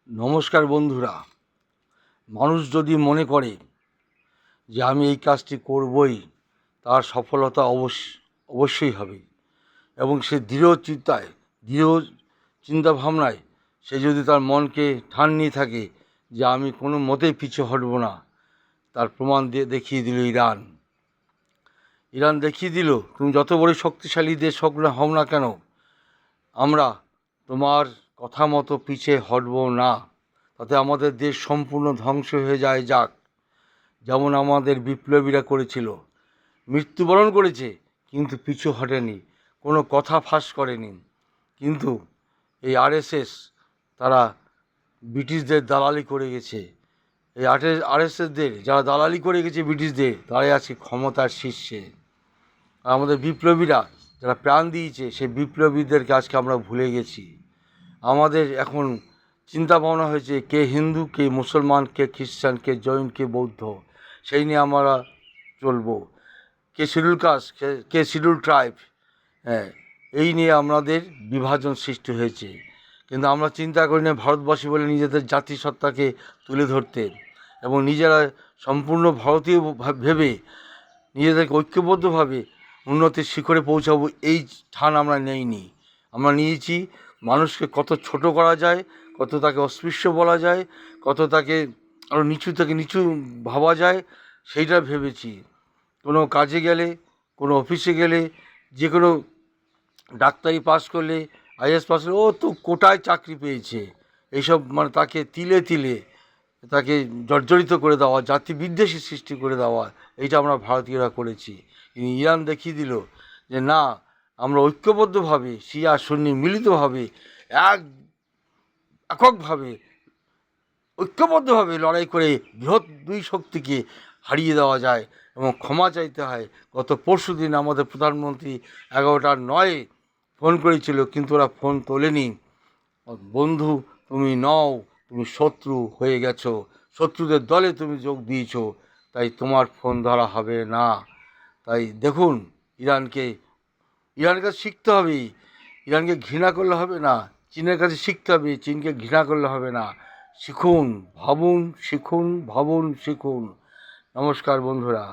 নমস্কার বন্ধুরা। মানুষ যদি মনে করে যে আমি এই কাজটি করবই, তার সফলতা অবশ্যই হবে। এবং সে দৃঢ় চিন্তায়, দৃঢ় চিন্তাভাবনায় সে যদি তার মনকে ঠান নিয়ে থাকে যে আমি কোনো মতেই পিছু হটব না, তার প্রমাণ দিয়ে দেখিয়ে দিল ইরান। ইরান দেখিয়ে দিল, তুমি যত বড় শক্তিশালী দেশ হও না কেন, আমরা তোমার কথা মতো পিছে হটব না। তাতে আমাদের দেশ সম্পূর্ণ ধ্বংস হয়ে যাক, যেমন আমাদের বিপ্লবীরা করেছিল। মৃত্যুবরণ করেছে কিন্তু পিছু হটেনি, কোনো কথা ফাঁস করেনি। কিন্তু এই আরএসএস, তারা ব্রিটিশদের দালালি করে গেছে। এই আরএসএসদের যারা দালালি করে গেছে ব্রিটিশদের, তারাই আজকে ক্ষমতার শীর্ষে। আর আমাদের বিপ্লবীরা যারা প্রাণ দিয়েছে, সেই বিপ্লবীদেরকে আজকে আমরা ভুলে গেছি। আমাদের এখন চিন্তা ভাবনা হয়েছে কে হিন্দু, কে মুসলমান, কে খ্রিস্টান, কে জৈন, কে বৌদ্ধ, সেই নিয়ে আমরা চলবো। কে শিডিউল কাস্ট, কে শিডিউল ট্রাইব, হ্যাঁ, এই নিয়ে আমাদের বিভাজন সৃষ্টি হয়েছে। কিন্তু আমরা চিন্তা করি না ভারতবাসী বলে নিজেদের জাতিসত্তাকে তুলে ধরতে এবং নিজেরা সম্পূর্ণ ভারতীয় ভেবে নিজেদেরকে ঐক্যবদ্ধভাবে উন্নতির শিখরে পৌঁছাবো, এই ঠান আমরা নেইনি। আমরা নিয়েছি মানুষকে কত ছোট করা যায়, কত তাকে অস্পৃশ্য বলা যায়, কত তাকে আরও নিচু থেকে নিচু ভাবা যায়, সেইটা ভেবেছি। কোনো কাজে গেলে, কোনো অফিসে গেলে, যে কোনো ডাক্তারি পাস করলে, আইএস পাস করলে, ও তো কোটায় চাকরি পেয়েছে, এইসব মানে তাকে তিলে তিলে তাকে জর্জরিত করে দেওয়া, জাতি বিদ্বেষী সৃষ্টি করে দেওয়া, এইটা আমরা ভারতীয়রা করেছি। কিন্তু ইরান দেখিয়ে দিল যে না, আমরা ঐক্যবদ্ধভাবে শিয়া সুন্নি মিলিতভাবে এককভাবে ঐক্যবদ্ধভাবে লড়াই করে বৃহৎ দুই শক্তিকে হারিয়ে দেওয়া যায় এবং ক্ষমা চাইতে হয়। গত পরশু দিন আমাদের প্রধানমন্ত্রী 11:09 ফোন করেছিল, কিন্তু ওরা ফোন তোলেনি। বন্ধু তুমি নও, তুমি শত্রু হয়ে গেছো, শত্রুদের দলে তুমি যোগ দিয়েছো, তাই তোমার ফোন ধরা হবে না। তাই দেখুন, ইরানের কাছে শিখতে হবে। ইরানকে ঘৃণা করলে হবে না, চীনের কাছে শিখতে হবে, চীনকে ঘৃণা করলে হবে না। শিখুন, ভাবুন, শিখুন, ভাবুন, শিখুন। নমস্কার বন্ধুরা।